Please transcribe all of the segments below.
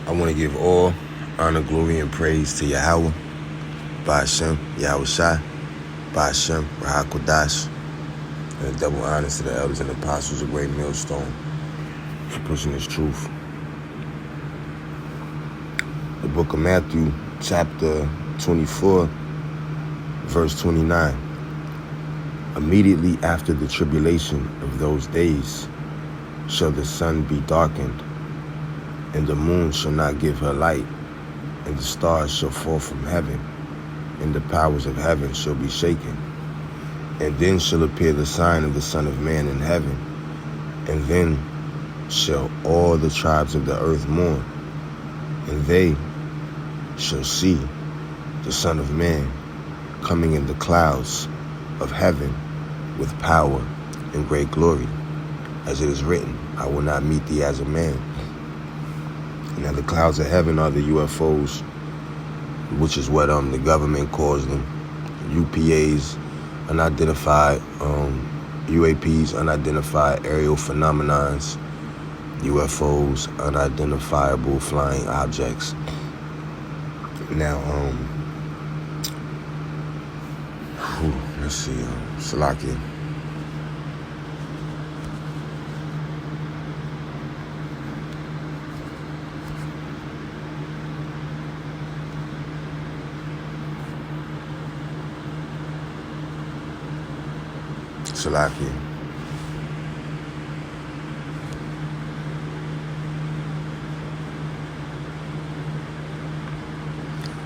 I want to give all honor, glory, and praise to Yahweh, Ba'ashem, Yahweh Shai, Ba'ashem, Rahakodash, and a double honor to the elders and apostles of Great Millstone for pushing this truth. The book of Matthew, chapter 24, verse 29. Immediately after the tribulation of those days shall the sun be darkened, and the moon shall not give her light, and the stars shall fall from heaven, and the powers of heaven shall be shaken. And then shall appear the sign of the Son of Man in heaven, and then shall all the tribes of the earth mourn, and they shall see the Son of Man coming in the clouds of heaven with power and great glory. As it is written, I will not meet thee as a man. Now the clouds of heaven are the UFOs, which is what the government calls them. UPAs, unidentified UAPs, unidentified aerial phenomenons, UFOs, unidentifiable flying objects. Now, let's see, Salakia. Salakia.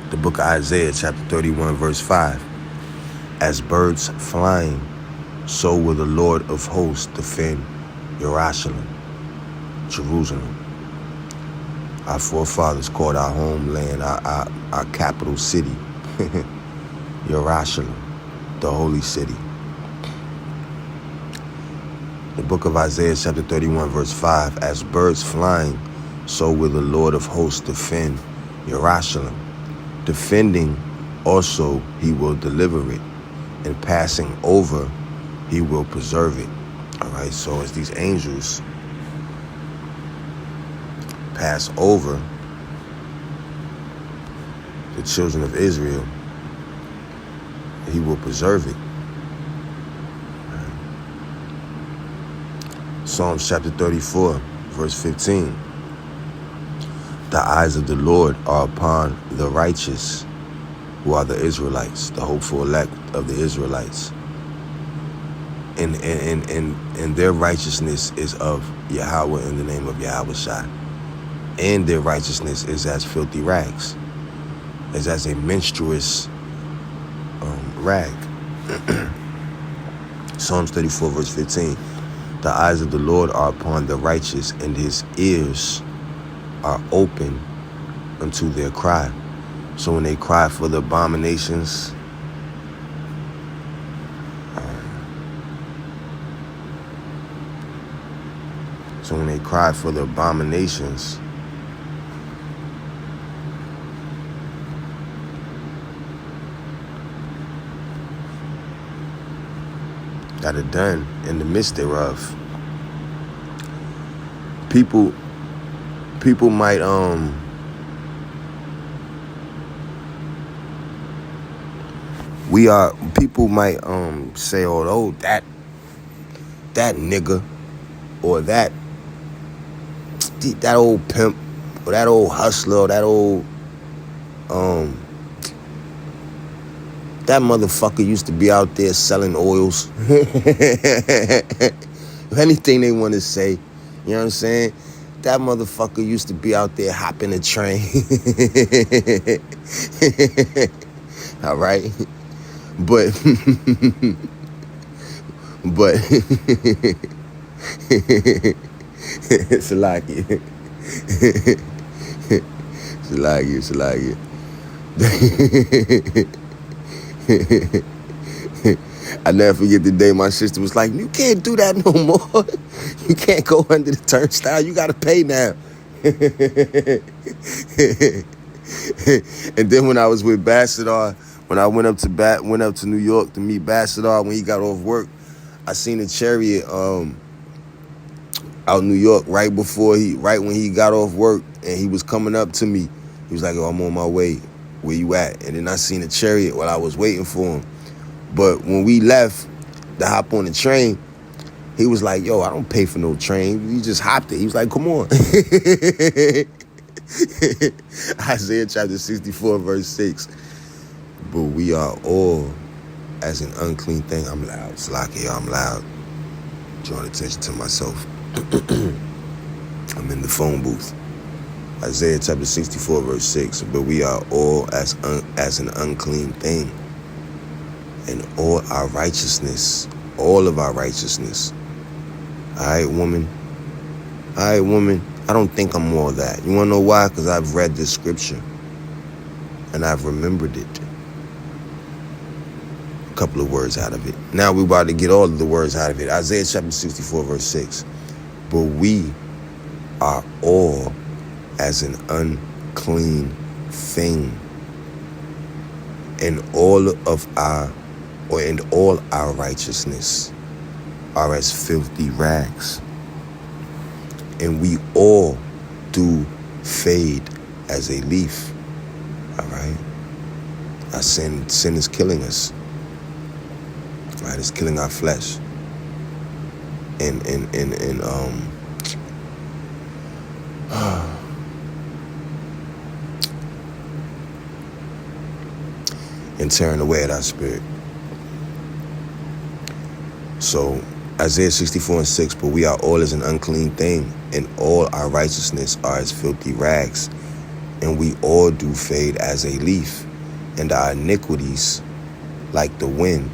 The book of Isaiah, chapter 31, verse 5. As birds flying, so will the Lord of hosts defend Jerusalem. Our forefathers called our homeland, our capital city, Jerusalem, the holy city. The book of Isaiah, chapter 31, verse 5. As birds flying, so will the Lord of hosts defend Jerusalem. Defending also he will deliver it, and passing over he will preserve it. All right, so as these angels pass over the children of Israel, he will preserve it. Psalms chapter 34, verse 15. The eyes of the Lord are upon the righteous, who are the Israelites, the hopeful elect of the Israelites. And their righteousness is of Yahweh in the name of Yahweh Shai. And their righteousness is as filthy rags, is as a menstruous rag. Psalms 34, verse 15. The eyes of the Lord are upon the righteous, and his ears are open unto their cry. So when they cry for the abominations, that are done in the midst thereof, people might people might say, oh, that nigga, or that old pimp, or that old hustler, or that old that motherfucker used to be out there selling oils. Anything they want to say, you know what I'm saying? That motherfucker used to be out there hopping a train. All right? But Salakia. I never forget the day my sister was like, you can't do that no more. You can't go under the turnstile. You got to pay now. And then when I was with Bassadar, when I went up to New York to meet Bassadar when he got off work, I seen a chariot out in New York right when he got off work, and he was coming up to me. He was like, "Oh, I'm on my way. Where you at?" And then I seen a chariot while I was waiting for him. But when we left to hop on the train, he was like, "Yo, I don't pay for no train." He just hopped it. He was like, "Come on." Isaiah chapter 64, verse 6. But we are all as an unclean thing. I'm loud. Slacky, I'm loud. Drawing attention to myself. I'm in the phone booth. Isaiah chapter 64, verse 6. But we are all as an unclean thing. And all of our righteousness. Alright, woman. I don't think I'm all that. You wanna know why? Because I've read this scripture. And I've remembered it. A couple of words out of it. Now we're about to get all of the words out of it. Isaiah chapter 64, verse 6. But we are all as an unclean thing. And all our righteousness are as filthy rags. And we all do fade as a leaf. All right? Our sin is killing us. Right? It's killing our flesh. And tearing away at our spirit. So Isaiah 64 and 6, but we are all as an unclean thing, and all our righteousness are as filthy rags, and we all do fade as a leaf, and our iniquities, like the wind,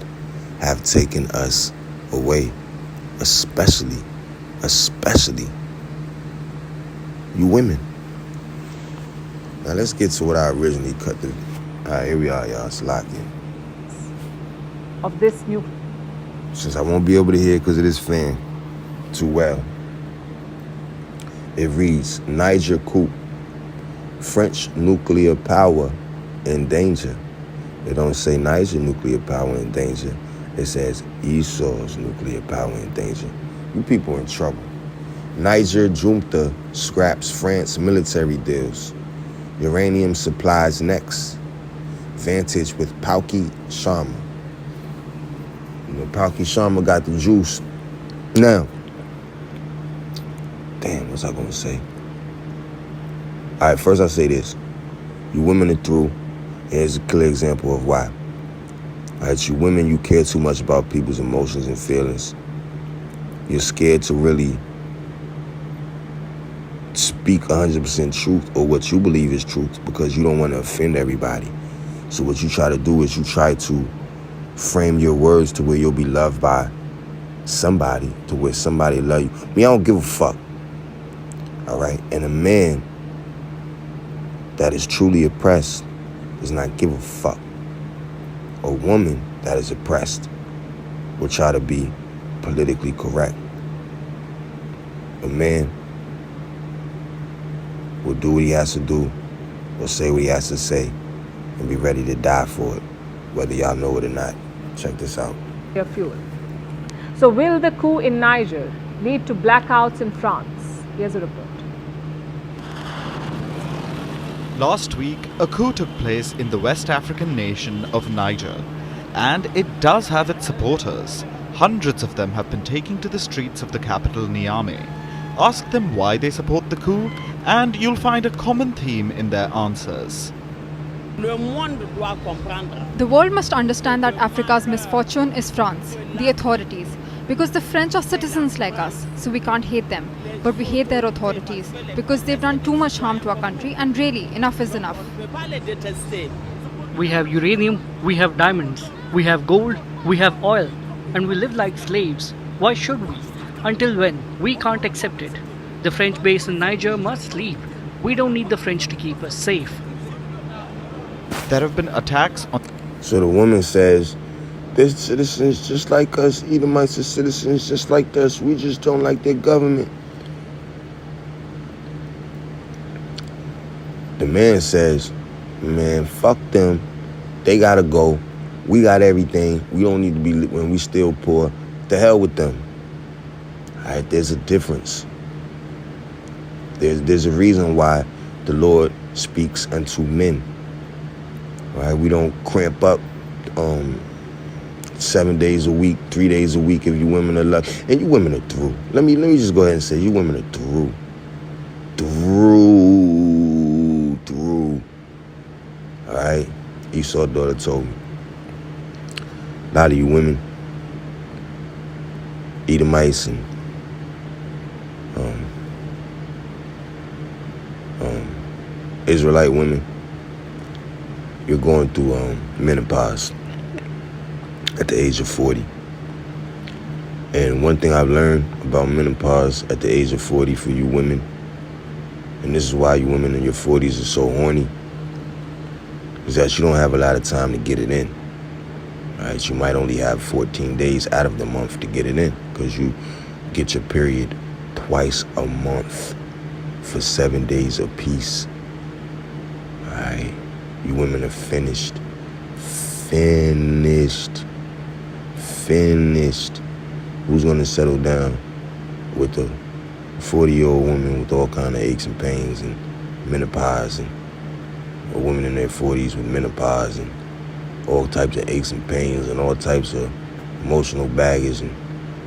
have taken us away, especially you women. Now let's get to what I originally cut the. Here we are, y'all. It's locked in. Of this new. Since I won't be able to hear because of this fan too well. It reads, Niger coup, French nuclear power in danger. It don't say Niger nuclear power in danger. It says Esau's nuclear power in danger. You people in trouble. Niger junta scraps France military deals. Uranium supplies next. Vantage with Palki Sharma. You know, Palki Sharma got the juice. Now, damn, what's I gonna say? All right, first I say this. You women are through. Here's a clear example of why. All right, you women, you care too much about people's emotions and feelings. You're scared to really speak 100% truth or what you believe is truth because you don't want to offend everybody. So what you try to do is you try to frame your words to where you'll be loved by somebody, to where somebody love you. I don't give a fuck. All right? And a man that is truly oppressed does not give a fuck. A woman that is oppressed will try to be politically correct. A man will do what he has to do, will say what he has to say, and be ready to die for it, whether y'all know it or not. Check this out. Fuel. So will the coup in Niger lead to blackouts in France? Here's a report. Last week, a coup took place in the West African nation of Niger, and it does have its supporters. Hundreds of them have been taking to the streets of the capital Niamey. Ask them why they support the coup, and you'll find a common theme in their answers. The world must understand that Africa's misfortune is France, the authorities, because the French are citizens like us, so we can't hate them. But we hate their authorities because they've done too much harm to our country, and really, enough is enough. We have uranium, we have diamonds, we have gold, we have oil, and we live like slaves. Why should we? Until when? We can't accept it. The French base in Niger must leave. We don't need the French to keep us safe. There have been attacks on... So the woman says, they're citizens just like us. Edomites are citizens just like us. We just don't like their government. The man says, man, fuck them. They gotta go. We got everything. We don't need to be when we still poor. The hell with them. All right, there's a difference. There's a reason why the Lord speaks unto men. Right? We don't cramp up 7 days a week, 3 days a week if you women are lucky. And you women are through. Let me just go ahead and say you women are through. Through. Alright? Esau's daughter told me. A lot of you women, Edomites and Israelite women, you're going through menopause at the age of 40. And one thing I've learned about menopause at the age of 40 for you women, and this is why you women in your 40s are so horny, is that you don't have a lot of time to get it in. Right? You might only have 14 days out of the month to get it in, because you get your period twice a month for 7 days apiece. Alright? You women are finished. Who's gonna settle down with a 40-year-old woman with all kind of aches and pains and menopause, and a woman in their 40s with menopause and all types of aches and pains and all types of emotional baggage and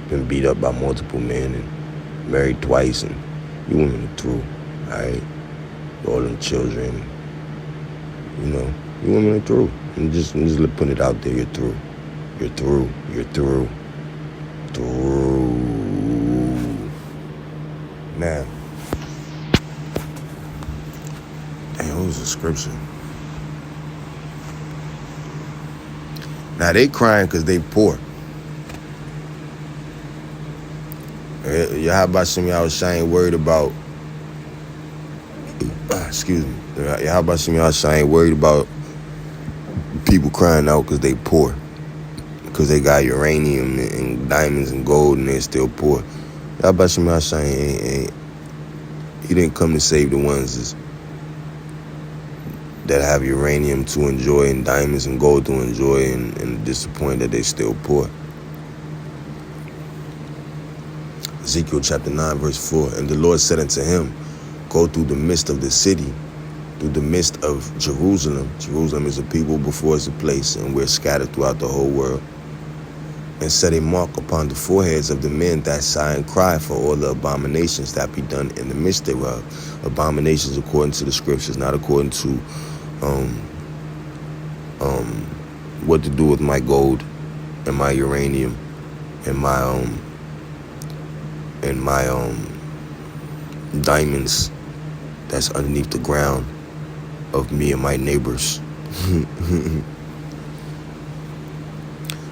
been beat up by multiple men and married twice, and you women are through, alright? All them children, you know, you women are through. I'm just putting it out there, you're through. You're through. Now, what was the scripture? Now they crying because they poor. Yahweh Shem Yahushua ain't worried about, Yahweh Shem Yahushua ain't worried about people crying out because they poor. Because they got uranium and diamonds and gold and they're still poor. Yahweh Shem Yahushua he didn't come to save the ones that have uranium to enjoy and diamonds and gold to enjoy and disappointed that they still poor. Ezekiel chapter 9 verse 4, and the Lord said unto him, go through the midst of the city, through the midst of Jerusalem. Jerusalem is a people before it's a place, and we're scattered throughout the whole world. And set a mark upon the foreheads of the men that sigh and cry for all the abominations that be done in the midst thereof. Abominations according to the scriptures, not according to what to do with my gold and my uranium and my diamonds that's underneath the ground of me and my neighbors.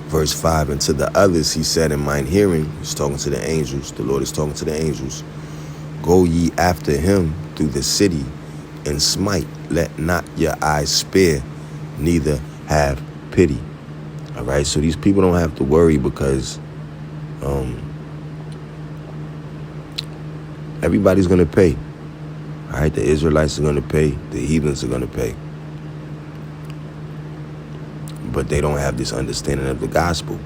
Verse 5, and to the others he said in mine hearing, he's talking to the angels, the Lord is talking to the angels, go ye after him through the city and smite, let not your eyes spare, neither have pity. All right, so these people don't have to worry because everybody's going to pay. All right, the Israelites are going to pay, the heathens are going to pay. But they don't have this understanding of the gospel.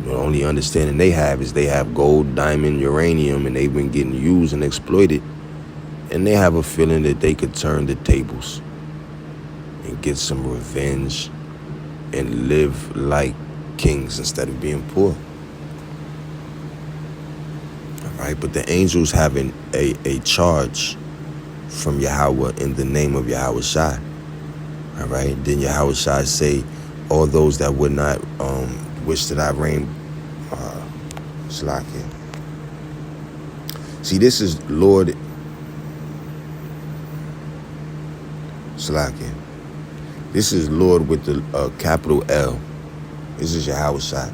The only understanding they have is they have gold, diamond, uranium, and they've been getting used and exploited. And they have a feeling that they could turn the tables and get some revenge and live like kings instead of being poor. All right, but the angels having a charge from Yahweh in the name of Yahushua. All right, then Yahushua say, all those that would not wish that I reign, Slakia. See, this is Lord, Slakia. This is Lord with the capital L. This is Yahushua.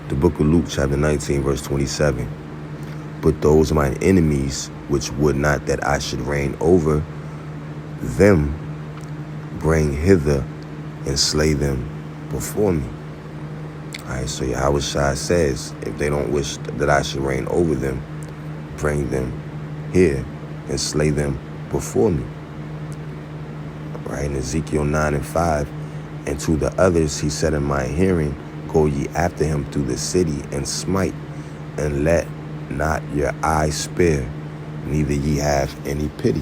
The book of Luke, chapter 19, verse 27. But those mine enemies, which would not that I should reign over them, bring hither and slay them before me. All right, so Yahushua says, if they don't wish that I should reign over them, bring them here and slay them before me. All right, in Ezekiel 9 and 5, and to the others he said in my hearing, go ye after him through the city and smite, and let not your eye spare, neither ye have any pity.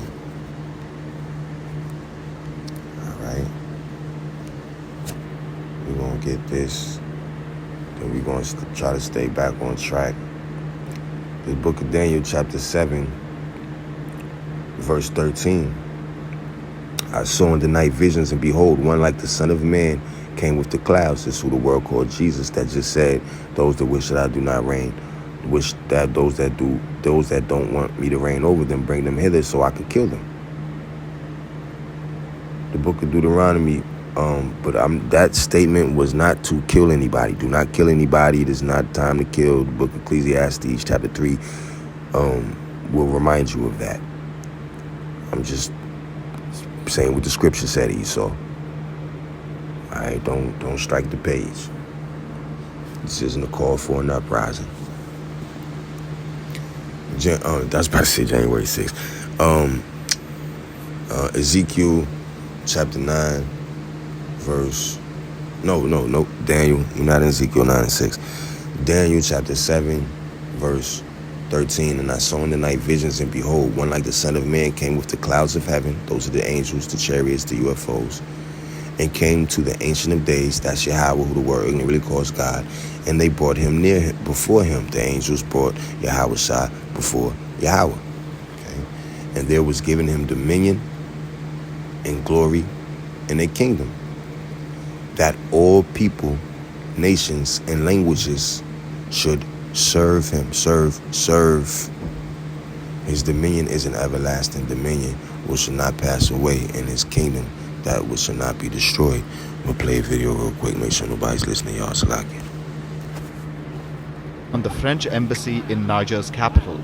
All right. We're going to get this. Then we're going to try to stay back on track. The book of Daniel, chapter 7, verse 13. I saw in the night visions, and behold, one like the Son of Man came with the clouds. This is who the world called Jesus, that just said, those that wish that I do not reign, wish that those that don't want me to reign over them, bring them hither so I could kill them. The book of Deuteronomy, but that statement was not to kill anybody. Do not kill anybody. It is not time to kill. The book of Ecclesiastes, chapter 3, will remind you of that. I'm just saying what the scripture said, Esau. Alright, don't strike the page. This isn't a call for an uprising. That's about to say January 6th. Ezekiel chapter 9, verse. No. Daniel, you're not in Ezekiel 9 and 6. Daniel chapter 7, verse 13. And I saw in the night visions, and behold, one like the Son of Man came with the clouds of heaven. Those are the angels, the chariots, the UFOs. And came to the Ancient of Days, that's Yahweh, who the word really calls God. And they brought him before him. The angels brought Yahweh before Yahweh. Okay? And there was given him dominion and glory and a kingdom, that all people, nations, and languages should serve him. Serve. His dominion is an everlasting dominion which shall not pass away, and his kingdom that which shall not be destroyed. I'm going to play a video real quick, make sure nobody's listening, y'all. Salaki. On the French embassy in Niger's capital,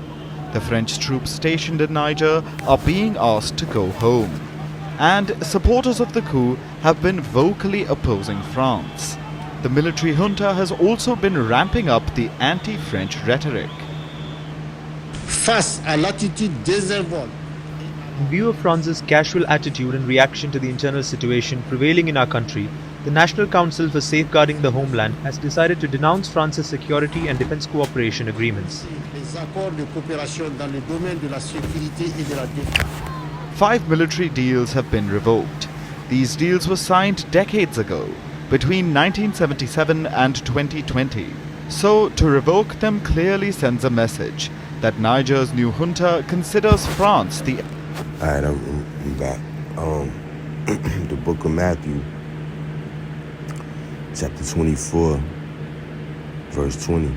the French troops stationed in Niger are being asked to go home, and supporters of the coup have been vocally opposing France. The military junta has also been ramping up the anti-French rhetoric. Face à l'attitude désœuvrante. In view of France's casual attitude and reaction to the internal situation prevailing in our country, the National Council for Safeguarding the Homeland has decided to denounce France's security and defense cooperation agreements. Les accords de coopération dans le domaine de la sécurité et de la défense. 5 military deals have been revoked. These deals were signed decades ago, between 1977 and 2020. So, to revoke them clearly sends a message that Niger's new junta considers France the... Alright, I'm back. The book of Matthew, chapter 24, verse 20.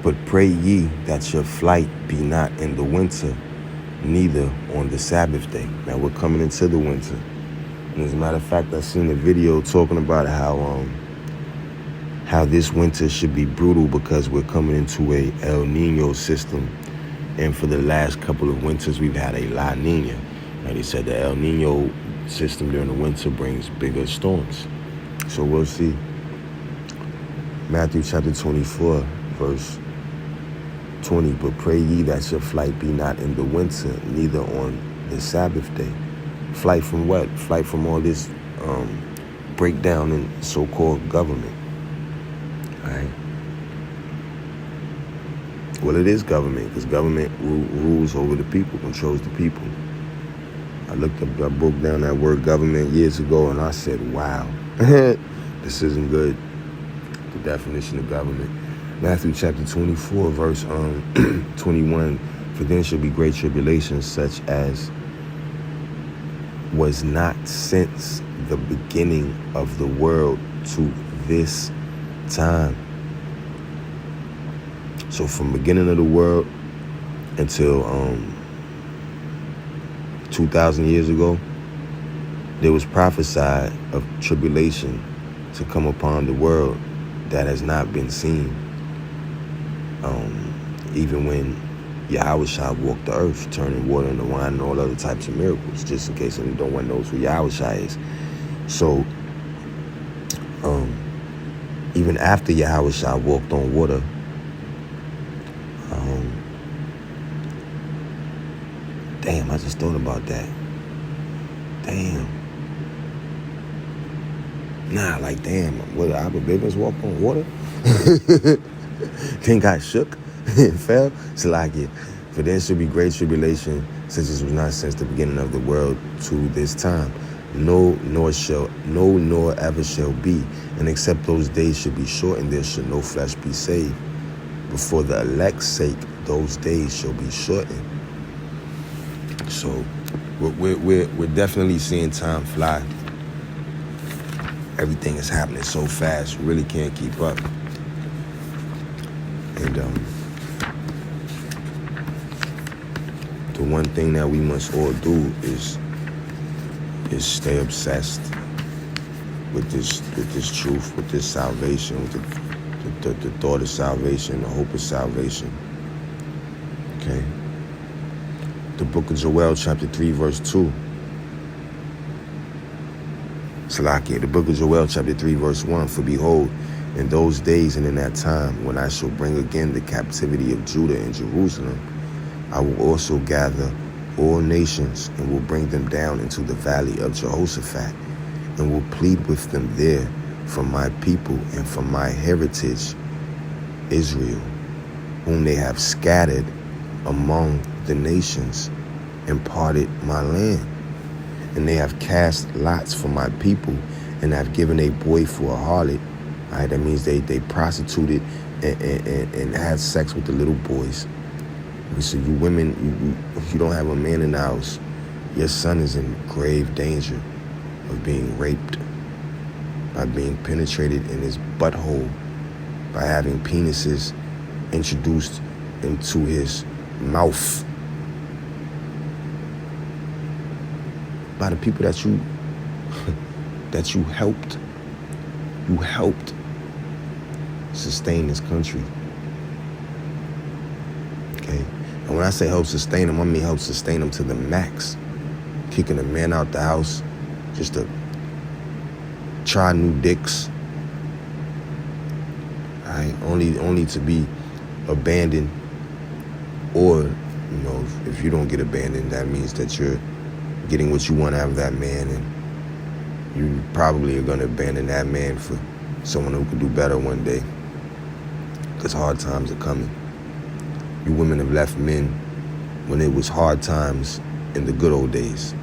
But pray ye that your flight be not in the winter, neither on the Sabbath day. Now we're coming into the winter. And as a matter of fact, I seen a video talking about how this winter should be brutal because we're coming into a El Nino system. And for the last couple of winters, we've had a La Nina. Now they said the El Nino system during the winter brings bigger storms. So we'll see. Matthew chapter 24, verse 20. But pray ye that your flight be not in the winter, neither on the Sabbath day. Flight from what? Flight from all this breakdown in so-called government. All right. Well, it is government, because government rules over the people, controls the people. I broke down that word government years ago, and I said, wow, this isn't good. The definition of government. Matthew chapter 24, verse 21. For then shall be great tribulation, such as was not since the beginning of the world to this time. So from beginning of the world until 2,000 years ago, there was prophesied of tribulation to come upon the world that has not been seen. Even when Yahweh walked the earth, turning water into wine and all other types of miracles, just in case anyone knows who Yahweh is. So even after Yahweh walked on water, damn, I just thought about that. Damn. Nah, like, damn, what, Abba Bivens walked on water? Then got shook and fell. Salakia. For there shall be great tribulation, such as was not since the beginning of the world to this time. No, nor ever shall be. And except those days should be shortened, there shall no flesh be saved. But for the elect's sake, those days shall be shortened. So we're definitely seeing time fly. Everything is happening so fast, we really can't keep up. And the one thing that we must all do is stay obsessed with this truth, with this salvation, with the thought of salvation, the hope of salvation. Okay? The book of Joel, chapter 3, verse 2. Salakia, the book of Joel, chapter 3, verse 1. For behold, in those days and in that time, when I shall bring again the captivity of Judah and Jerusalem, I will also gather all nations and will bring them down into the valley of Jehoshaphat, and will plead with them there for my people and for my heritage, Israel, whom they have scattered among the nations, and parted my land. And they have cast lots for my people, and have given a boy for a harlot. All right, that means they prostituted and had sex with the little boys. So you women, you don't have a man in the house, your son is in grave danger of being raped, by being penetrated in his butthole, by having penises introduced into his mouth, by the people that you helped sustain this country. Okay? And when I say help sustain them, I mean help sustain them to the max. Kicking a man out the house just to try new dicks. Right? Only to be abandoned. Or, you know, if you don't get abandoned, that means that you're getting what you want out of that man, and you probably are going to abandon that man for someone who could do better one day, because hard times are coming. You women have left men when it was hard times in the good old days.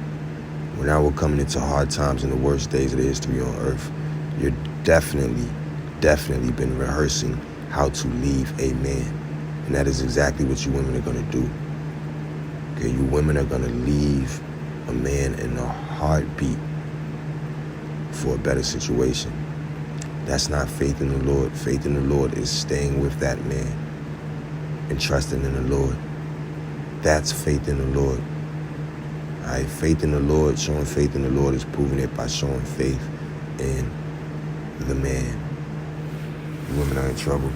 When now we're coming into hard times in the worst days of the history on earth. You're definitely been rehearsing how to leave a man. And that is exactly what you women are going to do. Okay, you women are going to leave a man in a heartbeat for a better situation. That's not faith in the Lord. Faith in the Lord is staying with that man and trusting in the Lord. That's faith in the Lord. All right, faith in the Lord, showing faith in the Lord is proving it by showing faith in the man. You women are in trouble.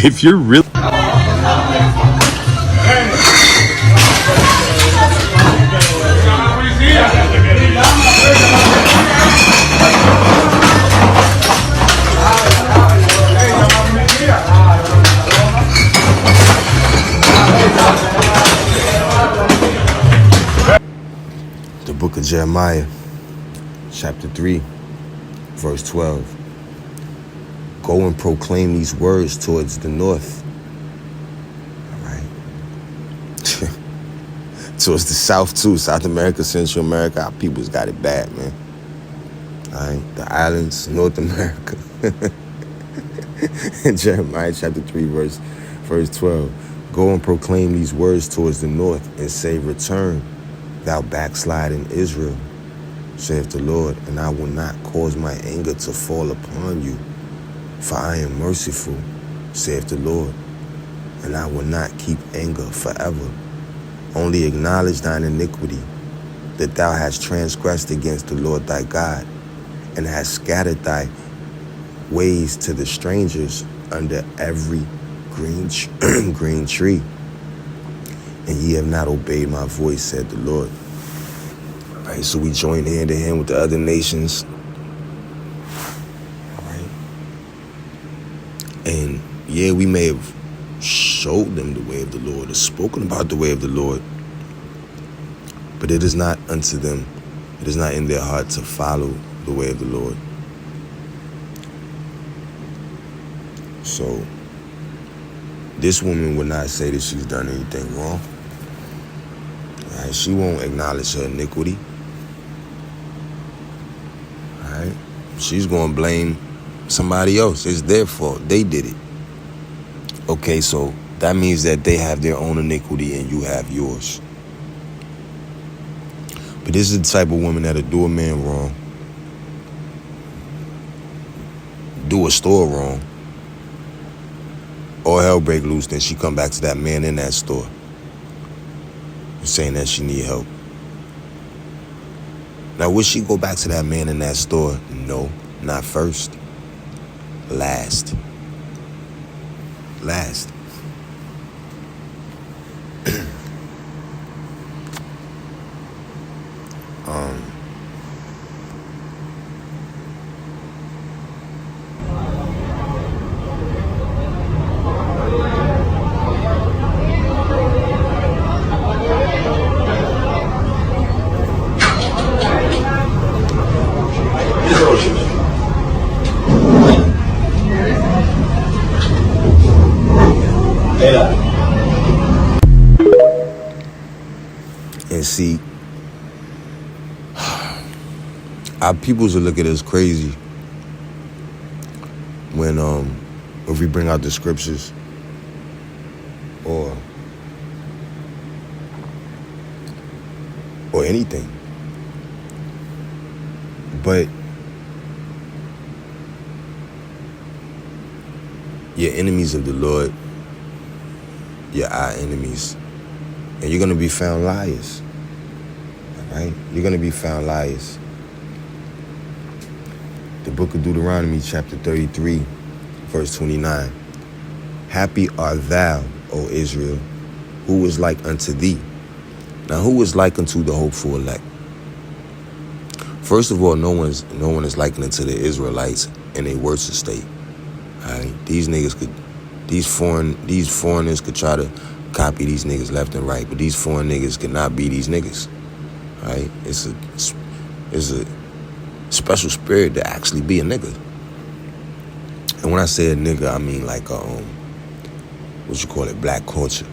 If you're really The book of Jeremiah, chapter 3, verse 12. Go and proclaim these words towards the north. All right. Towards the south too, South America, Central America, our people's got it bad, man. All right. The islands, North America. In Jeremiah chapter 3, verse 12. Go and proclaim these words towards the north and say, return, thou backsliding Israel, saith the Lord, and I will not cause my anger to fall upon you. For I am merciful, saith the Lord, and I will not keep anger forever. Only acknowledge thine iniquity, that thou hast transgressed against the Lord thy God, and hast scattered thy ways to the strangers under every green tree. And ye have not obeyed my voice, said the Lord. All Right, so we join hand in hand with the other nations. Right. And yeah, we may have showed them the way of the Lord or spoken about the way of the Lord, but it is not unto them, it is not in their heart to follow the way of the Lord. So this woman would not say that she's done anything wrong. Right? She won't acknowledge her iniquity. Right? She's going to blame somebody else. It's their fault. They did it. Okay, so that means that they have their own iniquity and you have yours. But this is the type of woman that'll do a man wrong, do a store wrong, or hell break loose, then she come back to that man in that store saying that she need help. Now, would she go back to that man in that store? No, not first. Last. And see, our peoples will look at us crazy when if we bring out the scriptures or anything. But you're enemies of the Lord, you're our enemies, and you're gonna be found liars. Right? You're gonna be found liars. The book of Deuteronomy, chapter 33, verse 29. Happy art thou, O Israel, who is like unto thee. Now, who is like unto the hopeful elect? First of all, no one is likened unto the Israelites in a worse estate. All right? These foreigners could try to copy these niggas left and right, but these foreign niggas cannot be these niggas. Right? It's a special spirit to actually be a nigga. And when I say a nigga, I mean like what you call it, black culture.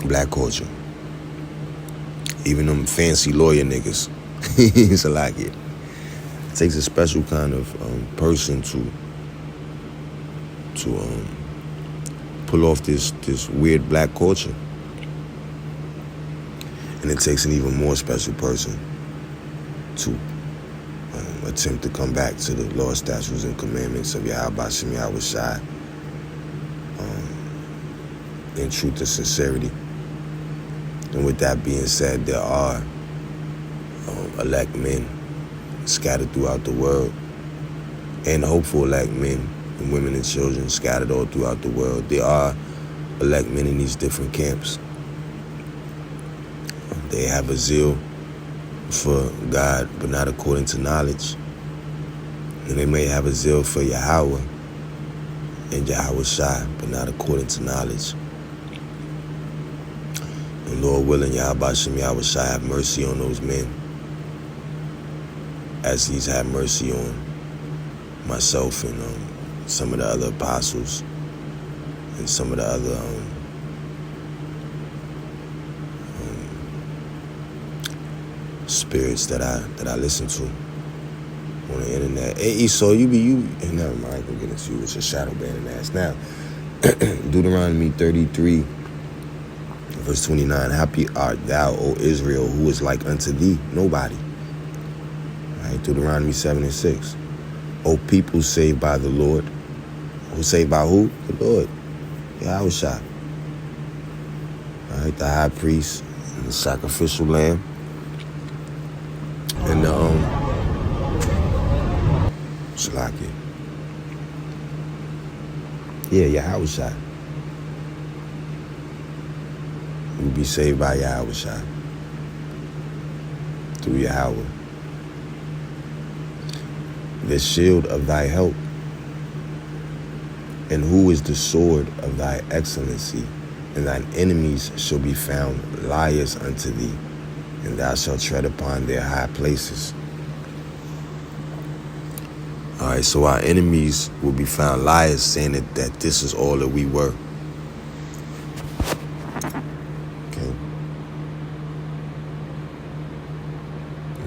Black culture. Even them fancy lawyer niggas. It's a like it. It takes a special kind of person to pull off this weird black culture. And it takes an even more special person to attempt to come back to the law, statutes, and commandments of Yahweh Shem Yahweh Shai in truth and sincerity. And with that being said, there are elect men scattered throughout the world, and hopeful elect men and women and children scattered all throughout the world. There are elect men in these different camps. They have a zeal for God, but not according to knowledge. And they may have a zeal for Yahweh and Yahweh Shai, but not according to knowledge. And Lord willing, Yahweh Shem Yahweh Shai have mercy on those men, as He's had mercy on myself and some of the other apostles and some of the other spirits that I listen to on the internet. Hey, so you never mind, I can get into you with your shadow banning ass. Now, Deuteronomy 33, verse 29. Happy art thou, O Israel, who is like unto thee? Nobody. Right? Deuteronomy 7 and 6. O people saved by the Lord. Who saved by who? The Lord. Yahweh Shai. All right, the high priest and the sacrificial lamb. And Shalaki. Yeah, Yahweh Shai. will be saved by Yahweh Shai. Through Yahweh. The shield of thy help. And who is the sword of thy excellency? And thine enemies shall be found liars unto thee, and thou shalt tread upon their high places. All right, so our enemies will be found liars, saying that this is all that we were. Okay.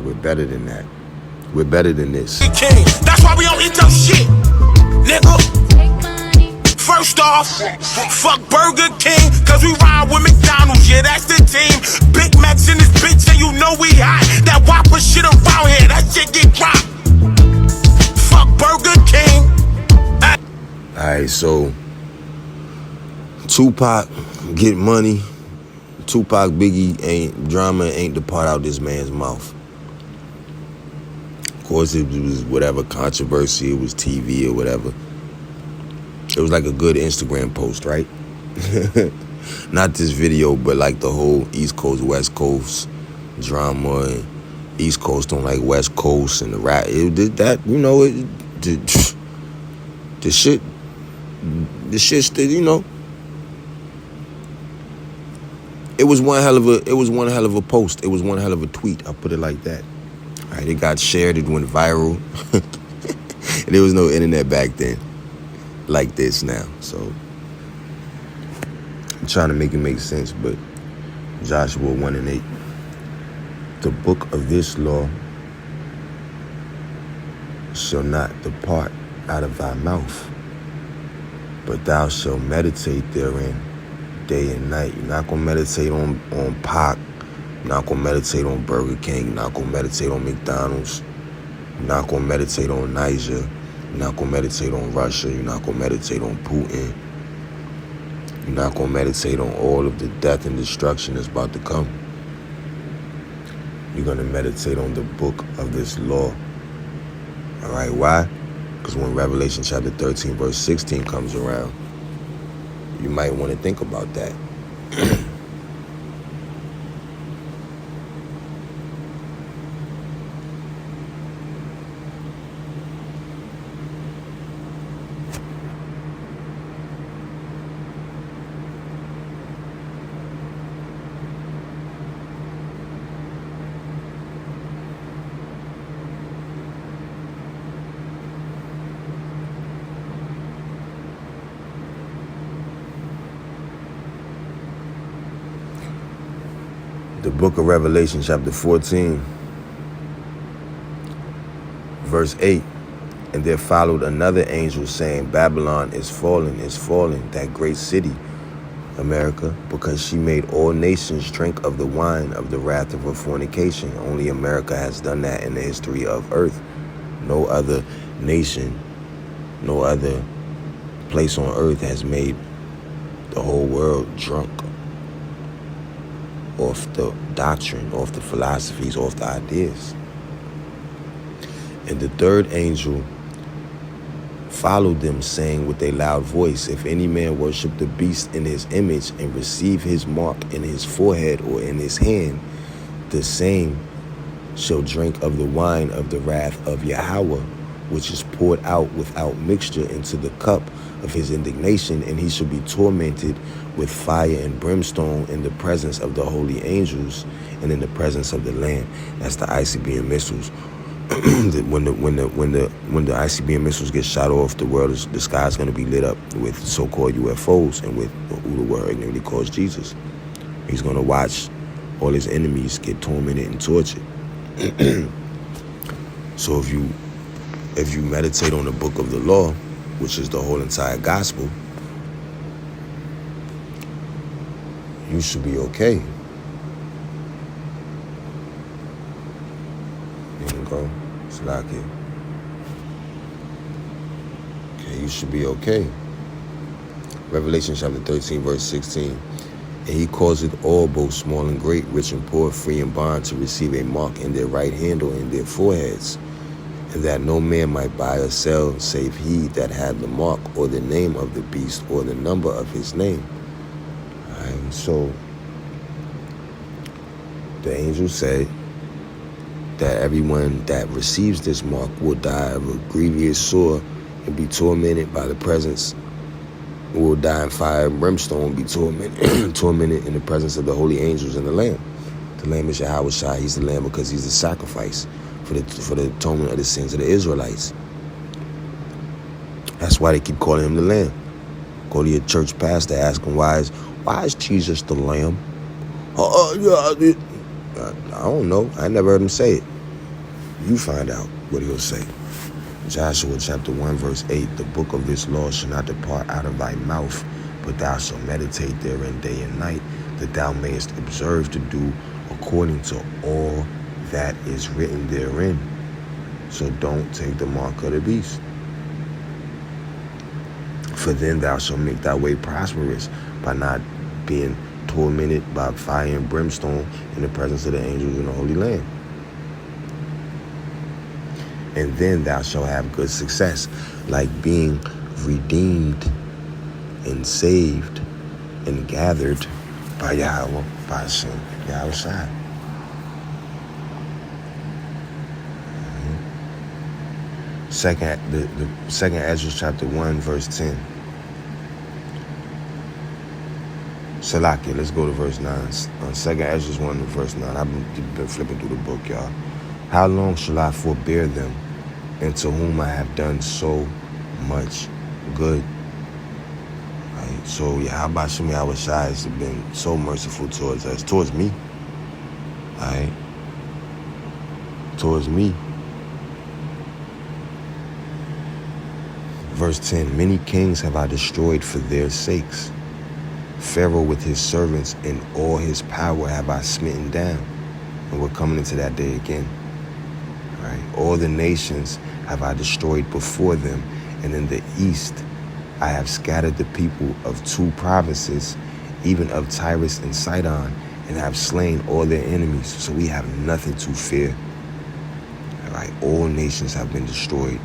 We're better than that. We're better than this. King. That's why we don't eat your shit, nigga. First off, fuck Burger King, cause we ride with McDonald's, yeah, that's the team. Big Macs in this bitch, and you know we hot. That Whopper shit around here, that shit get dropped. Fuck Burger King. Alright, so Tupac get money. Tupac, Biggie drama ain't the part out this man's mouth. Of course, it was whatever controversy, it was TV or whatever. It was like a good Instagram post, right? Not this video, but like the whole East Coast, West Coast drama, and East Coast don't like West Coast, and the rap. It did that, you know. The shit, still, you know. It was one hell of a post. It was one hell of a tweet. I'll put it like that. All right, it got shared. It went viral. And there was no internet back then like this now, so I'm trying to make it make sense. But Joshua 1:8, the book of this law shall not depart out of thy mouth, but thou shalt meditate therein day and night. You're not gonna meditate on Pac, you're not gonna meditate on Burger King, you're not gonna meditate on McDonald's, you're not gonna meditate on Niger, you're not going to meditate on Russia. You're not going to meditate on Putin. You're not going to meditate on all of the death and destruction that's about to come. You're going to meditate on the book of this law. All right, why? Because when Revelation chapter 13, verse 16 comes around, you might want to think about that. The book of Revelation, chapter 14, verse 8. And there followed another angel saying, Babylon is fallen, that great city, America, because she made all nations drink of the wine of the wrath of her fornication. Only America has done that in the history of earth. No other nation, no other place on earth has made the whole world drunk off the doctrine, off the philosophies, off the ideas. And the third angel followed them, saying with a loud voice, if any man worship the beast in his image and receive his mark in his forehead or in his hand, the same shall drink of the wine of the wrath of Yahweh, which is poured out without mixture into the cup of his indignation, and he shall be tormented with fire and brimstone in the presence of the holy angels and in the presence of the Lamb. That's the ICBM missiles. when the ICBM missiles get shot off, the sky's going to be lit up with so-called UFOs and with who the world ignorantly calls Jesus. He's going to watch all his enemies get tormented and tortured. So if you meditate on the book of the law, which is the whole entire gospel, you should be okay. There you go. It's like it. Okay, you should be okay. Revelation chapter 13, verse 16. And he causeth all, both small and great, rich and poor, free and bond, to receive a mark in their right hand or in their foreheads, and that no man might buy or sell, save he that had the mark, or the name of the beast, or the number of his name. All right, so the angel said that everyone that receives this mark will die of a grievous sore and be tormented by the presence, will die in fire and brimstone, be tormented in the presence of the holy angels and the Lamb. The Lamb is Yahweh Shai. He's the Lamb because he's the sacrifice for the atonement of the sins of the Israelites. That's why they keep calling him the Lamb. Go to your church pastor, ask him why is Jesus the Lamb? I don't know. I never heard him say it. You find out what he'll say. Joshua chapter 1 verse 8, the book of this law shall not depart out of thy mouth, but thou shalt meditate therein day and night, that thou mayest observe to do according to all that is written therein. So don't take the mark of the beast. For then thou shalt make thy way prosperous by not being tormented by fire and brimstone in the presence of the angels and the Holy Lamb. And then thou shalt have good success, like being redeemed and saved and gathered by Yahweh, by Hashem, Yahweh Shai. The second Ezra chapter 1 verse 10. Salakia, let's go to verse 9. Second Ezra 1 verse 9. I've been flipping through the book, y'all. How long shall I forbear them, and to whom I have done so much good? Right? So Yahweh Shem Yahweh Shai has been so merciful towards us, towards me. Right? Towards me. Verse 10, many kings have I destroyed for their sakes. Pharaoh with his servants and all his power have I smitten down. And we're coming into that day again. Right? All the nations have I destroyed before them, and in the east I have scattered the people of 2 provinces, even of Tyrus and Sidon, and have slain all their enemies. So we have nothing to fear. Right? All nations have been destroyed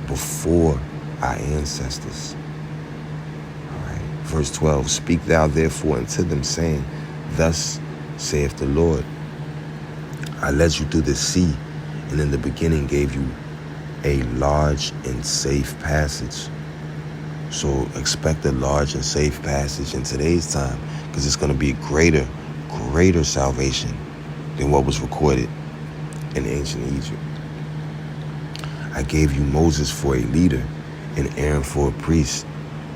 before our ancestors. All right. Verse 12, speak thou therefore unto them, saying, thus saith the Lord, I led you through the sea, and in the beginning gave you a large and safe passage. So expect a large and safe passage in today's time, because it's going to be greater salvation than what was recorded in ancient Egypt. I gave you Moses for a leader and Aaron for a priest.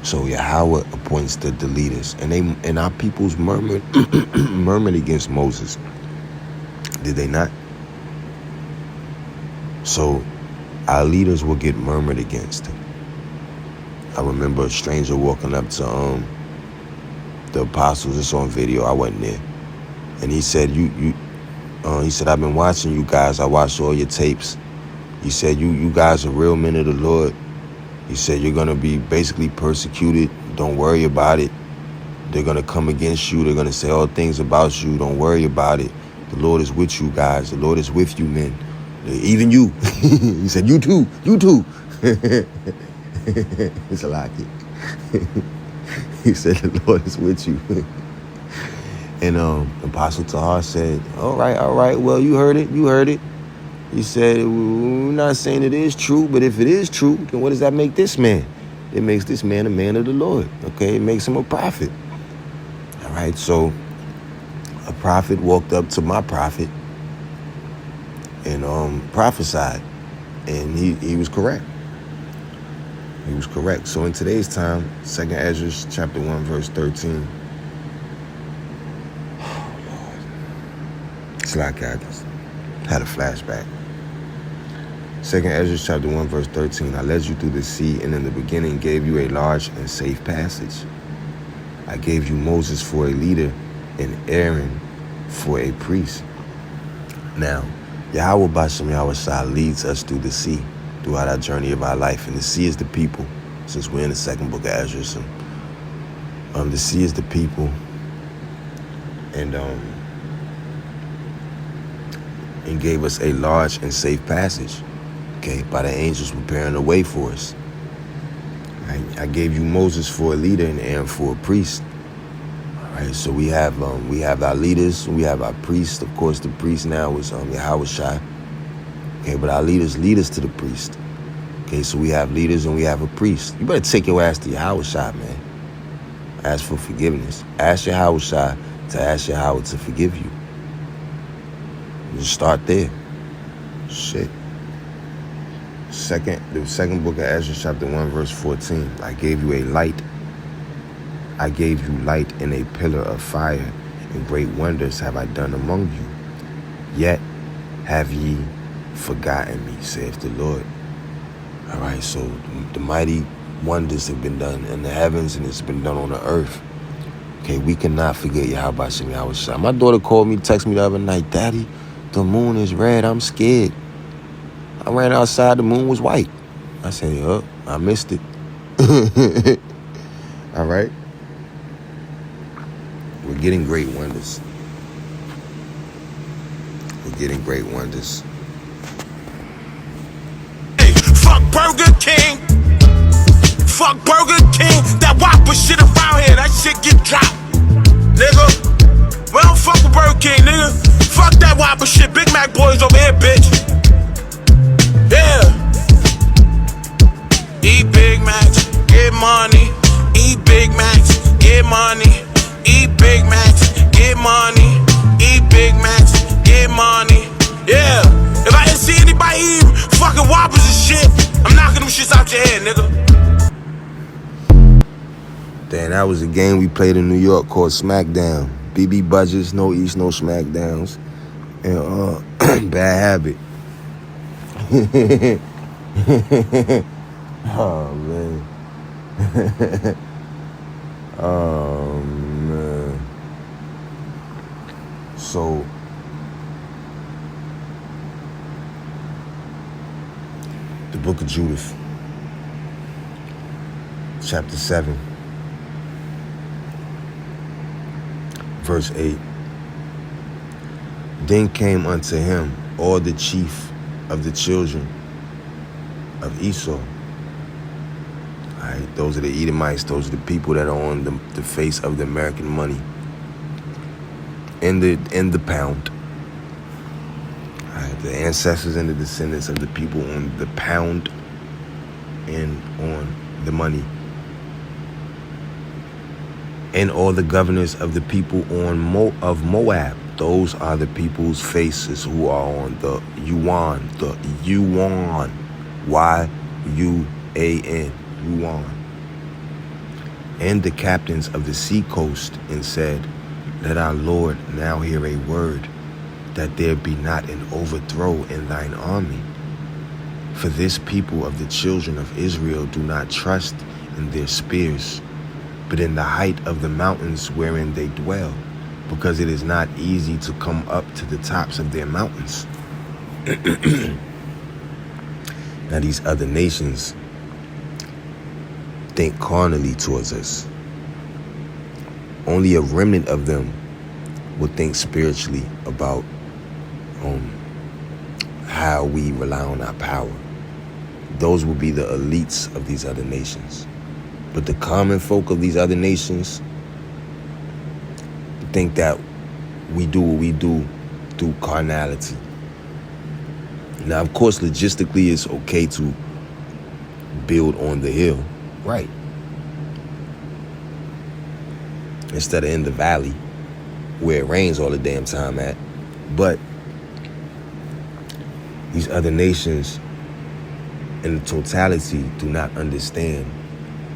So Yahweh appoints the leaders. And our peoples murmured against Moses. Did they not? So our leaders will get murmured against. I remember a stranger walking up to the apostles. It's on video. I wasn't there. And he said, he said, I've been watching you guys. I watched all your tapes. He said, you guys are real men of the Lord. He said, you're going to be basically persecuted. Don't worry about it. They're going to come against you. They're going to say all things about you. Don't worry about it. The Lord is with you guys. The Lord is with you, men. Even you. He said, you too. You too. It's a lot. He said, the Lord is with you. And Apostle Tahar said, all right. Well, you heard it. He said, we're not saying it is true, but if it is true, then what does that make this man? It makes this man a man of the Lord, okay? It makes him a prophet. All right, so a prophet walked up to my prophet and prophesied, and he was correct. He was correct. So in today's time, 2 Ezra chapter 1, verse 13. Oh, Lord. It's like I just had a flashback. 2 Ezra chapter 1 verse 13, I led you through the sea, and in the beginning gave you a large and safe passage. I gave you Moses for a leader and Aaron for a priest. Now, Yahweh Bashem Yahweh Shai leads us through the sea, throughout our journey of our life. And the sea is the people, since we're in the second book of Ezra. So, the sea is the people. And gave us a large and safe passage. Okay, by the angels preparing the way for us. I gave you Moses for a leader and Aaron for a priest. All Right, so we have our leaders, we have our priests. Of course, the priest now is Yahushua. Okay, but our leaders lead us to the priest. Okay, so we have leaders and we have a priest. You better take your ass to Yahushua, man. Ask for forgiveness. Ask Yahushua to ask Yahweh to forgive you. Just start there. Shit. The second book of Ezra, chapter 1, verse 14. I gave you a light. I gave you light in a pillar of fire, and great wonders have I done among you. Yet have ye forgotten me, saith the Lord. All right, so the mighty wonders have been done in the heavens, and it's been done on the earth. Okay, we cannot forget Yahweh Shem Yahushua. My daughter called me, texted me the other night, Daddy, the moon is red, I'm scared. I ran outside, the moon was white. I said, yup, I missed it. All right? We're getting great wonders. We're getting great wonders. Hey, fuck Burger King. Fuck Burger King. That Whopper shit around here, that shit get dropped. Nigga, we don't fuck with Burger King, nigga. Fuck that Whopper shit. Big Mac boys over here, bitch. Yeah. Eat Big Macs, get money. Eat Big Macs, get money. Eat Big Macs, get money. Eat Big Macs, get money. Yeah. If I didn't see anybody eating fucking Whoppers and shit, I'm knocking them shits out your head, nigga. Damn, that was a game we played in New York called SmackDown. BB budgets, no East, no SmackDowns. And bad habit. Oh, man. Oh, man. So, the book of Judith, chapter 7, verse 8. Then came unto him all the chief of the children of Esau. Alright, those are the Edomites, those are the people that are on the face of the American money. In the pound. Alright, the ancestors and the descendants of the people on the pound and on the money. And all the governors of the people of Moab. Those are the people's faces who are on the yuan, Y-U-A-N, yuan. And the captains of the sea coast, and said, let our Lord now hear a word, that there be not an overthrow in thine army. For this people of the children of Israel do not trust in their spears, but in the height of the mountains wherein they dwell, because it is not easy to come up to the tops of their mountains. Now these other nations think carnally towards us. Only a remnant of them will think spiritually about how we rely on our power. Those will be the elites of these other nations. But the common folk of these other nations think that we do what we do through carnality. Now, of course, logistically, it's okay to build on the hill, right? Instead of in the valley, where it rains all the damn time at. But these other nations, in totality, do not understand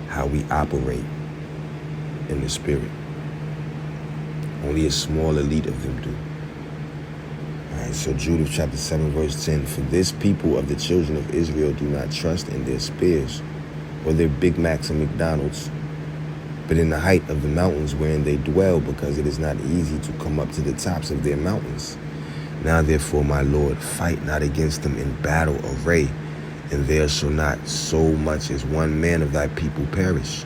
how we operate in the spirit. Only a small elite of them do. All right, so Judith chapter 7, verse 10. For this people of the children of Israel do not trust in their spears or their Big Macs and McDonald's, but in the height of the mountains wherein they dwell, because it is not easy to come up to the tops of their mountains. Now therefore, my Lord, fight not against them in battle array, and there shall not so much as one man of thy people perish.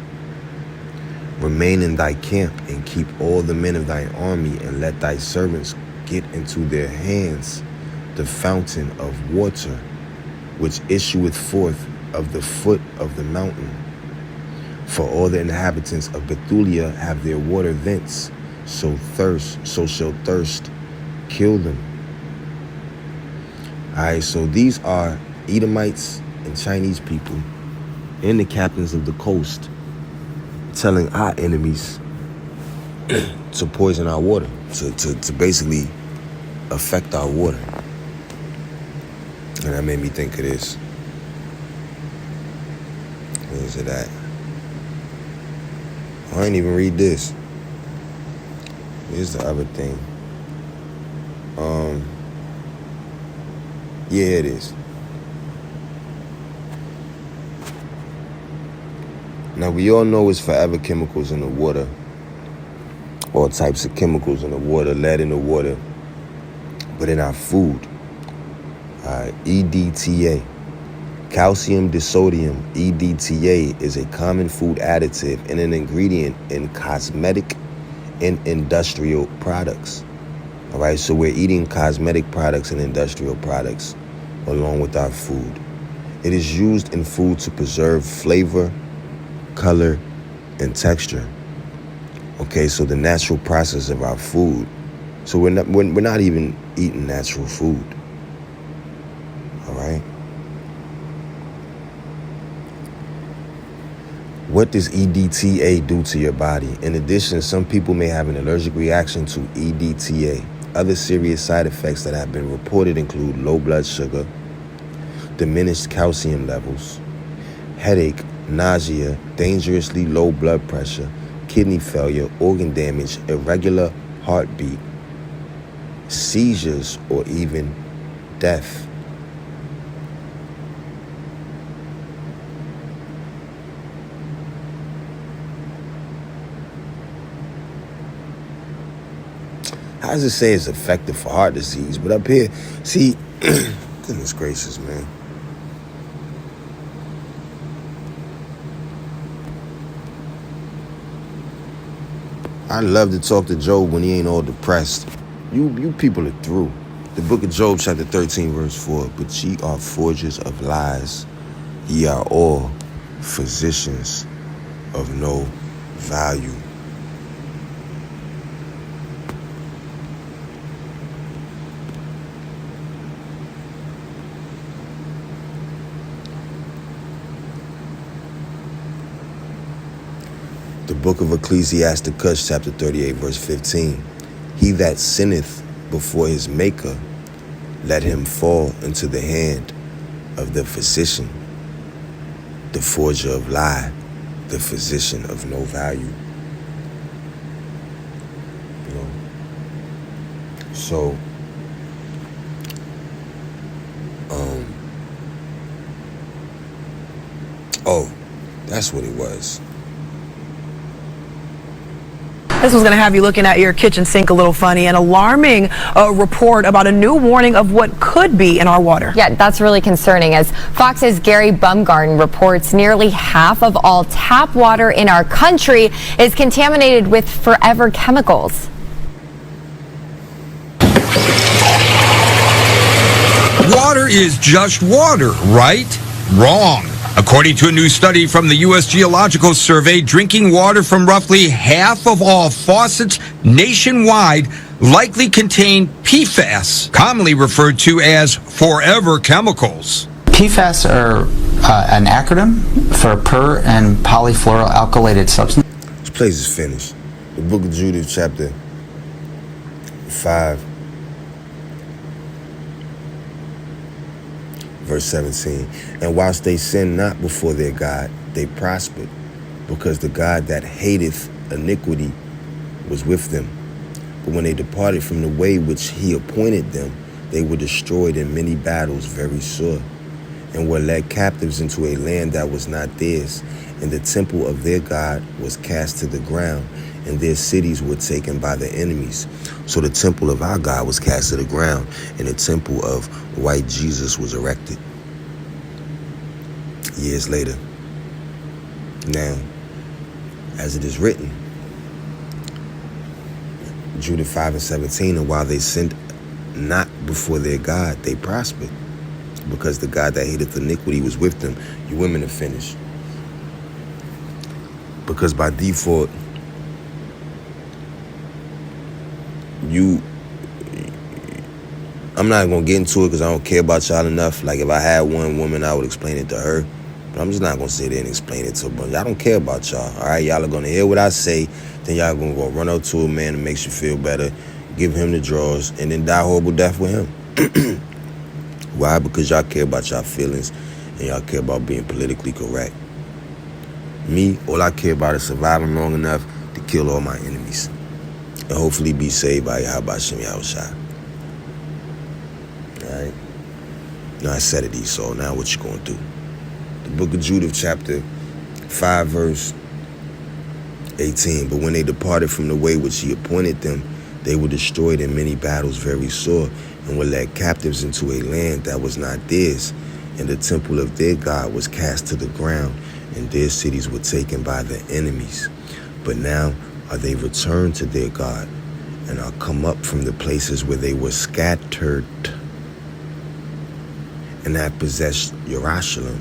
Remain in thy camp, and keep all the men of thine army, and let thy servants get into their hands the fountain of water, which issueth forth of the foot of the mountain. For all the inhabitants of Bethulia have their water thence, so shall thirst kill them. Alright, so these are Edomites and Chinese people and the captains of the coast telling our enemies to poison our water, to basically affect our water. And that made me think of this. Where's it at? I ain't even read this. Here's the other thing. Yeah, it is. Now, we all know it's forever chemicals in the water. All types of chemicals in the water, lead in the water. But in our food, EDTA, calcium disodium, EDTA, is a common food additive and an ingredient in cosmetic and industrial products. All right, so we're eating cosmetic products and industrial products along with our food. It is used in food to preserve flavor, color, and texture. Okay, so the natural process of our food. So we're not even eating natural food. All right. What does EDTA do to your body? In addition, some people may have an allergic reaction to EDTA. Other serious side effects that have been reported include low blood sugar, diminished calcium levels, headache, nausea, dangerously low blood pressure, kidney failure, organ damage, irregular heartbeat, seizures, or even death. How does it say it's effective for heart disease? But up here, see, goodness gracious, man. I love to talk to Job when he ain't all depressed. You people are through. The book of Job, chapter 13, verse 4. But ye are forgers of lies. Ye are all physicians of no value. The book of Ecclesiasticus, chapter 38, verse 15. He that sinneth before his maker, let him fall into the hand of the physician, the forger of lie, the physician of no value. You know? So, oh, that's what it was. This was going to have you looking at your kitchen sink a little funny. An alarming report about a new warning of what could be in our water. Yeah, that's really concerning, as Fox's Gary Bumgarden reports nearly half of all tap water in our country is contaminated with forever chemicals. Water is just water, right? Wrong. According to a new study from the U.S. Geological Survey, drinking water from roughly half of all faucets nationwide likely contain PFAS, commonly referred to as forever chemicals. PFAS are an acronym for per and polyfluoroalkylated substance. This place is finished. The book of Judith, chapter 5, verse 17. And whilst they sinned not before their God, they prospered, because the God that hateth iniquity was with them. But when they departed from the way which he appointed them, they were destroyed in many battles very sore, and were led captives into a land that was not theirs. And the temple of their God was cast to the ground, and their cities were taken by the enemies. So the temple of our God was cast to the ground, and the temple of white Jesus was erected. Years later. Now, as it is written, Judith 5 and 17, and while they sinned not before their God, they prospered, because the God that hateth iniquity was with them. You women are finished. Because by default, I'm not gonna get into it because I don't care about y'all enough. Like if I had one woman, I would explain it to her. But I'm just not gonna sit there and explain it to a bunch. I don't care about y'all. All right, y'all are gonna hear what I say. Then y'all gonna go run up to a man that makes you feel better, give him the draws, and then die a horrible death with him. Why? Because y'all care about y'all feelings and y'all care about being politically correct. Me, all I care about is surviving long enough to kill all my enemies and hopefully be saved by Yahweh Shem Yahushua. Alright? Now I said it, Esau. Now what you gonna do? The book of Judith, chapter 5, verse 18. But when they departed from the way which he appointed them, they were destroyed in many battles very sore, and were led captives into a land that was not theirs. And the temple of their God was cast to the ground, and their cities were taken by the enemies. But now are they returned to their God, and are come up from the places where they were scattered, and have possessed Jerusalem,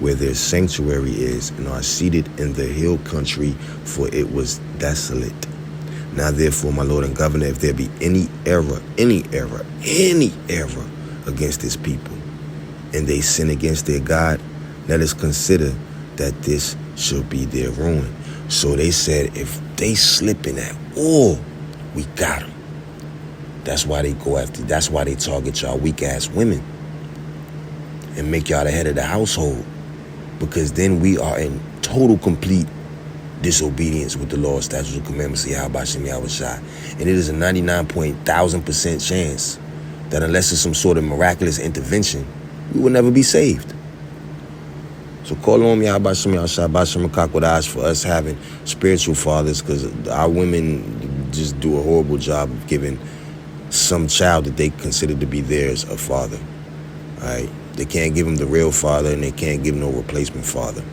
where their sanctuary is, and are seated in the hill country, for it was desolate. Now therefore, my Lord and Governor, if there be any error against this people, and they sin against their God, let us consider that this shall be their ruin. So they said, if they slipping at all, we got them. That's why they go after, that's why they target y'all weak ass women and make y'all the head of the household, because then we are in total complete disobedience with the law, statutes, and commandments of Yahweh Shem Yahushua. And it is a 99.1000% chance that unless it's some sort of miraculous intervention, we will never be saved. So call on Yahweh Shem Yahushua, Bashem Makakwadash, for us having spiritual fathers, because our women just do a horrible job of giving some child that they consider to be theirs a father. All right? They can't give him the real father, and they can't give him no replacement father.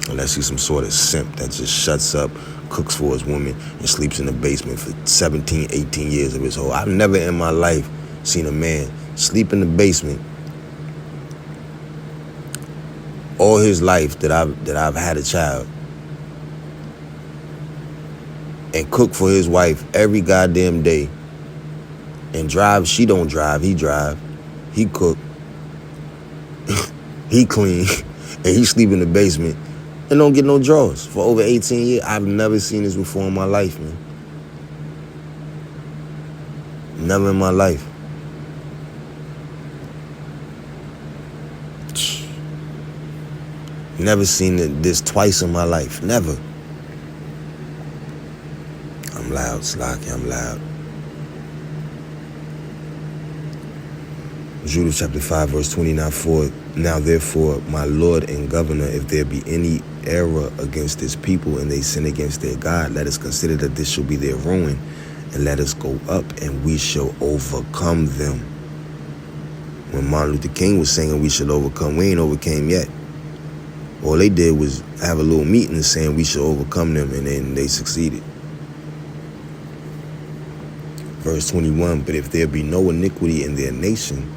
Unless he's some sort of simp that just shuts up, cooks for his woman, and sleeps in the basement for 17, 18 years of his whole. I've never in my life seen a man sleep in the basement all his life that I've had a child and cook for his wife every goddamn day and drive. She don't drive, he drive. He cook. He clean. And he sleep in the basement and don't get no drawers for over 18 years. I've never seen this before in my life, man. Never in my life. Never seen this twice in my life. Never. I'm loud, Slaki, I'm loud. Judith chapter 5, verse 29, 4. Now therefore, my Lord and Governor, if there be any error against this people, and they sin against their God, let us consider that this shall be their ruin, and let us go up, and we shall overcome them. When Martin Luther King was singing we should overcome, we ain't overcame yet. All they did was have a little meeting saying we should overcome them, and then they succeeded. Verse 21, but if there be no iniquity in their nation,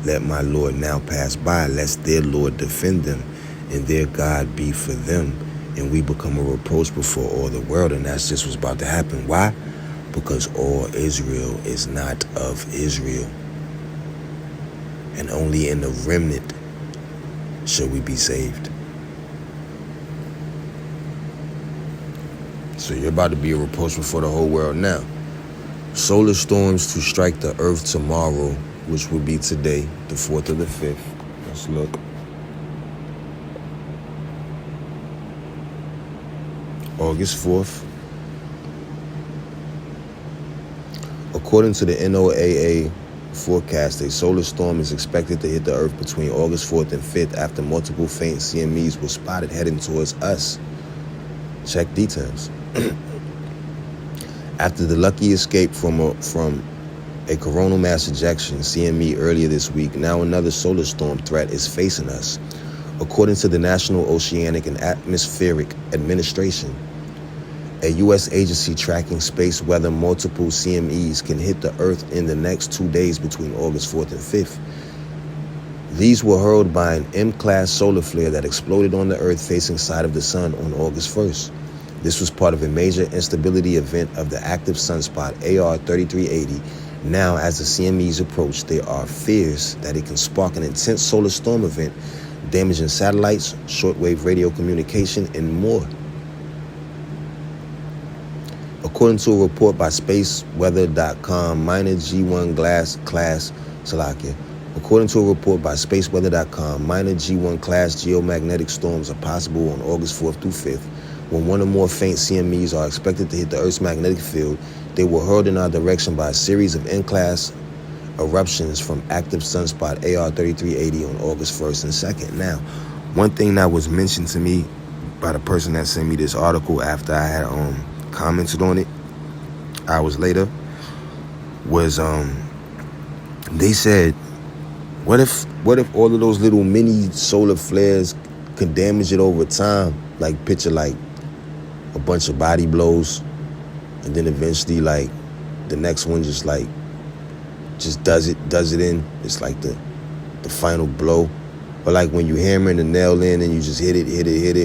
let my Lord now pass by, lest their Lord defend them, and their God be for them, and we become a reproach before all the world. And that's just what's about to happen. Why? Because all Israel is not of Israel, and only in the remnant shall we be saved. So you're about to be a reproach before the whole world now. Solar storms to strike the earth tomorrow, which will be today, the 4th of the 5th. Let's look. August 4th. According to the NOAA forecast, a solar storm is expected to hit the earth between August 4th and 5th after multiple faint CMEs were spotted heading towards us. Check details. After the lucky escape from a coronal mass ejection, CME, earlier this week, now another solar storm threat is facing us. According to the National Oceanic and Atmospheric Administration, a U.S. agency tracking space weather, multiple CMEs can hit the Earth in the next 2 days between August 4th and 5th. These were hurled by an M-class solar flare that exploded on the Earth-facing side of the sun on August 1st. This was part of a major instability event of the active sunspot AR-3380. Now, as the CMEs approach, there are fears that it can spark an intense solar storm event, damaging satellites, shortwave radio communication, and more. According to a report by spaceweather.com, minor G1 class geomagnetic storms are possible on August 4th through 5th. When one or more faint CMEs are expected to hit the Earth's magnetic field, they were hurled in our direction by a series of N-class eruptions from active sunspot AR-3380 on August 1st and 2nd. Now, one thing that was mentioned to me by the person that sent me this article after I had commented on it hours later was they said, what if all of those little mini solar flares could damage it over time? Like, picture like a bunch of body blows, and then eventually like the next one just does it in. It's like the final blow. But like when you hammering the nail in and you just hit it,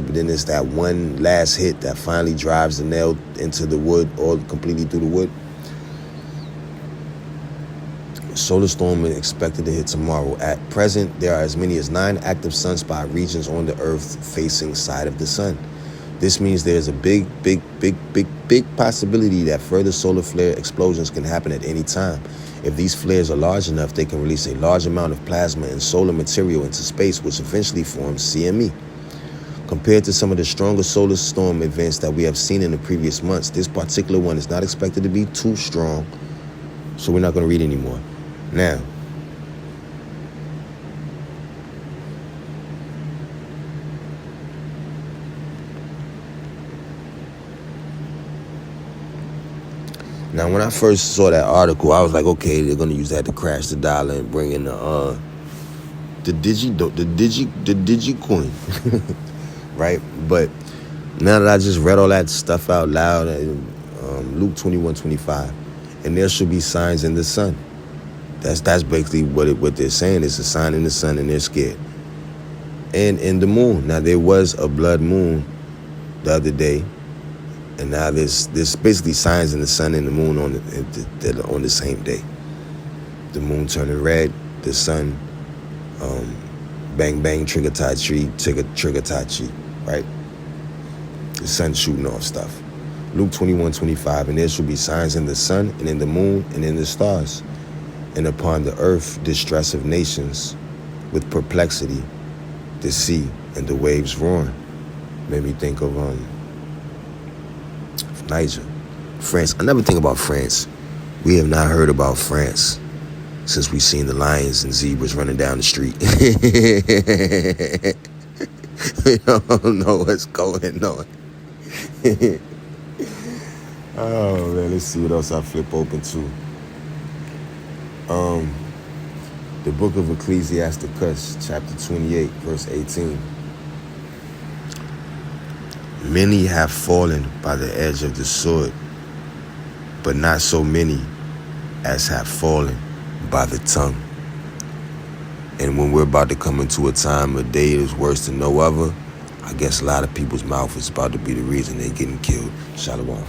but then it's that one last hit that finally drives the nail into the wood or completely through the wood. Solar storm is expected to hit tomorrow. At present, there are as many as 9 active sunspot regions on the Earth-facing side of the sun. This means there's a big possibility that further solar flare explosions can happen at any time. If these flares are large enough, they can release a large amount of plasma and solar material into space, which eventually forms CME. Compared to some of the stronger solar storm events that we have seen in the previous months, this particular one is not expected to be too strong, so we're not going to read anymore. Now, when I first saw that article, I was like, okay, they're gonna use that to crash the dollar and bring in the Digicoin, right? But now that I just read all that stuff out loud, Luke 21:25, and there should be signs in the sun. That's basically what they're saying. It's a sign in the sun, and they're scared. And in the moon. Now, there was a blood moon the other day, and now there's basically signs in the sun and the moon on the same day. The moon turning red, the sun, bang bang, trigger tai chi, trigger tai chi, right? The sun shooting off stuff. Luke 21:25, and there shall be signs in the sun and in the moon and in the stars, and upon the earth distress of nations, with perplexity, the sea and the waves roaring. Made me think of Niger, France. I never think about France. We have not heard about France since we've seen the lions and zebras running down the street. We don't know what's going on. Oh man, let's see what else I flip open to. The book of Ecclesiasticus, chapter 28, verse 18. Many have fallen by the edge of the sword, but not so many as have fallen by the tongue. And when we're about to come into a time of day that is worse than no other, I guess a lot of people's mouth is about to be the reason they're getting killed. Shalom.